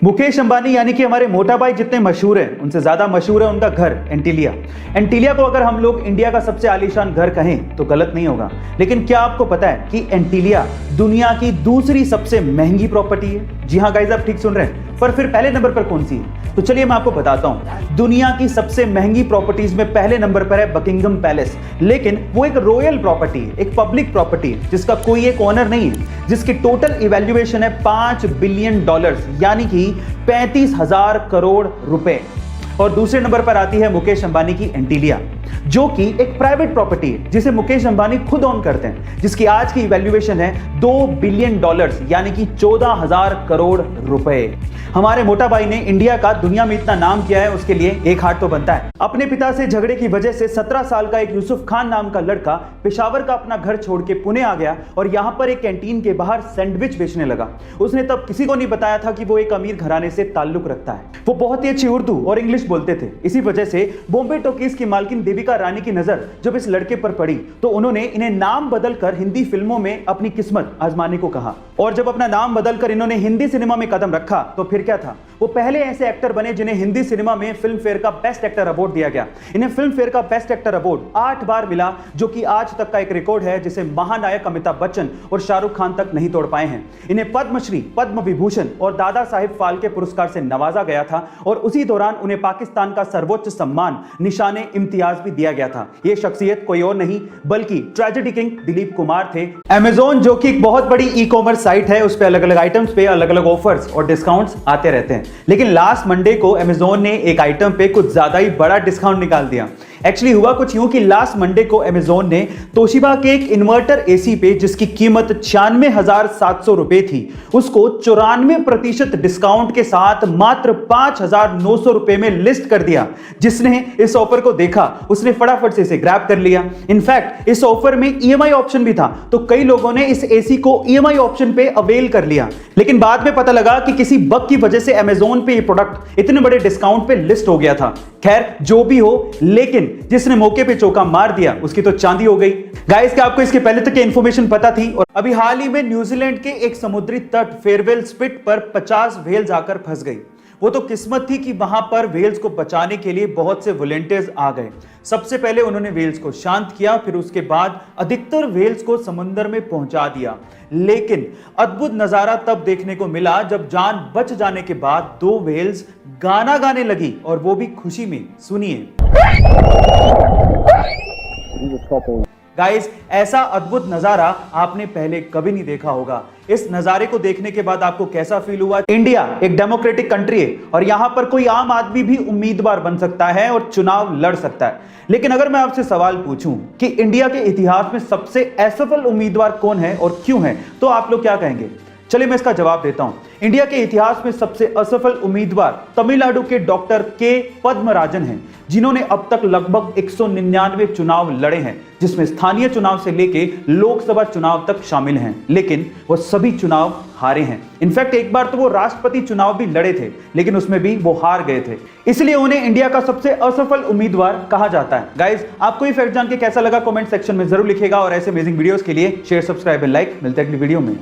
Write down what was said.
मुकेश अंबानी यानी कि हमारे मोटा भाई जितने मशहूर हैं उनसे ज्यादा मशहूर है उनका घर एंटीलिया। एंटीलिया को अगर हम लोग इंडिया का सबसे आलीशान घर कहें तो गलत नहीं होगा, लेकिन क्या आपको पता है कि एंटीलिया दुनिया की दूसरी सबसे महंगी प्रॉपर्टी है? जी हाँ गाइस, आप ठीक सुन रहे हैं। पर फिर पहले नंबर पर कौन सी है? तो चलिए मैं आपको बताता हूं। दुनिया की सबसे महंगी प्रॉपर्टीज में पहले नंबर पर है बकिंगम पैलेस, लेकिन वो एक रॉयल प्रॉपर्टी है, एक पब्लिक प्रॉपर्टी है जिसका कोई एक ओनर नहीं है, जिसकी टोटल इवैल्यूएशन है $5 बिलियन, यानी कि 35,000 करोड़ रुपए। और दूसरे नंबर पर आती है मुकेश अंबानी की एंटीलिया, जो कि एक प्राइवेट प्रॉपर्टी है जिसे मुकेश अंबानी खुद ओन करते हैं, जिसकी आज की इवैल्यूएशन है $2 बिलियन, यानी कि 14,000 करोड़ रुपए। हमारे मोटा भाई ने इंडिया का दुनिया में इतना नाम किया है, उसके लिए एक हाथ तो बनता है। अपने पिता से झगड़े की वजह से 17 साल का एक यूसुफ खान नाम का लड़का पेशावर का अपना घर छोड़ के पुणे आ गया और यहां पर एक कैंटीन के बाहर सैंडविच बेचने लगा। उसने तब किसी को नहीं बताया था कि वो एक अमीर घराने से ताल्लुक रखता है। वो बहुत ही अच्छी उर्दू और इंग्लिश बोलते थे। इसी वजह से बॉम्बे टॉकीज की मालकिन देविका रानी की नजर जब इस लड़के पर पड़ी तो उन्होंने इन्हें नाम बदलकर हिंदी फिल्मों में अपनी किस्मत आजमाने को कहा। और जब अपना नाम बदलकर इन्होंने हिंदी सिनेमा में कदम रखा तो फिर क्या था, वो पहले ऐसे एक्टर बने जिन्हें हिंदी सिनेमा में फिल्म फेयर का बेस्ट एक्टर अवार्ड दिया गया। इन्हें फिल्म फेयर का बेस्ट एक्टर अवार्ड 8 बार मिला, जो कि आज तक का एक रिकॉर्ड है जिसे महानायक अमिताभ बच्चन और शाहरुख खान तक नहीं तोड़ पाए हैं। इन्हें पद्मश्री, पद्म विभूषण और दादा साहिब फाल्के पुरस्कार से नवाजा गया था और उसी दौरान उन्हें पाकिस्तान का सर्वोच्च सम्मान निशाने इम्तियाज भी दिया गया था। ये शख्सियत कोई और नहीं बल्कि ट्रेजेडी किंग दिलीप कुमार थे। अमेज़न, जो कि एक बहुत बड़ी ई कॉमर्स साइट है, उस पे अलग अलग आइटम्स पे अलग अलग ऑफर्स और डिस्काउंट्स आते रहते हैं, लेकिन लास्ट मंडे को अमेज़न ने एक आइटम पे कुछ ज्यादा ही बड़ा डिस्काउंट निकाल दिया। एक्चुअली हुआ कुछ यूं कि लास्ट मंडे को अमेज़न ने तोशिबा के एक इन्वर्टर एसी पे जिसकी कीमत 96,700 रुपए थी, उसको 94% डिस्काउंट के साथ मात्र 5,900 रुपए में लिस्ट कर दिया। जिसने इस ऑफर को देखा उसने फटाफट से इसे ग्रैब कर लिया। इनफैक्ट इस ऑफर में ईएमआई ऑप्शन भी था, तो कई लोगों ने इस एसी को ईएमआई ऑप्शन पे अवेल कर लिया। लेकिन बाद में पता लगा कि किसी बग की वजह से अमेज़न पे ये प्रोडक्ट इतने बड़े डिस्काउंट पे लिस्ट हो गया था। खैर जो भी हो, लेकिन जिसने मौके पे चौका मार दिया उसकी तो चांदी हो गई। गाइस, क्या आपको इसके पहले तक इंफॉर्मेशन पता थी? और अभी हाल ही में न्यूजीलैंड के एक समुद्री तट फेयरवेल स्पिट पर 50 व्हेल जाकर फंस गई। वो तो किस्मत थी कि वहां पर व्हेल्स को बचाने के लिए बहुत से वॉलंटियर्स आ गए। सबसे पहले उन्होंने व्हेल्स को शांत किया, फिर उसके बाद अधिकतर व्हेल्स को समुद्र में पहुंचा दिया। लेकिन अद्भुत नजारा तब देखने को मिला जब जान बच जाने के बाद 2 व्हेल्स गाना गाने लगी, और वो भी खुशी में। सुनिए गाइस, ऐसा अद्भुत नजारा आपने पहले कभी नहीं देखा होगा। इस नजारे को देखने के बाद आपको कैसा फील हुआ? इंडिया एक डेमोक्रेटिक कंट्री है और यहां पर कोई आम आदमी भी उम्मीदवार बन सकता है और चुनाव लड़ सकता है। लेकिन अगर मैं आपसे सवाल पूछूं कि इंडिया के इतिहास में सबसे असफल उम्मीदवार कौन है और क्यों है, तो आप लोग क्या कहेंगे? चलिए मैं इसका जवाब देता हूं। इंडिया के इतिहास में सबसे असफल उम्मीदवार तमिलनाडु के डॉक्टर के पद्मराजन हैं, जिन्होंने अब तक लगभग 199 चुनाव लड़े हैं, जिसमें स्थानीय चुनाव से लेके लोकसभा चुनाव तक शामिल हैं। लेकिन वो सभी चुनाव हारे हैं। इनफैक्ट एक बार तो वो राष्ट्रपति चुनाव भी लड़े थे, लेकिन उसमें भी वो हार गए थे। इसलिए उन्हें इंडिया का सबसे असफल उम्मीदवार कहा जाता है। गाइस, आपको ये फैक्ट जान के कैसा लगा कमेंट सेक्शन में जरूर लिखिएगा, और ऐसे अमेजिंग वीडियोस के लिए शेयर, सब्सक्राइब एंड लाइक। मिलते हैं अगली वीडियो में।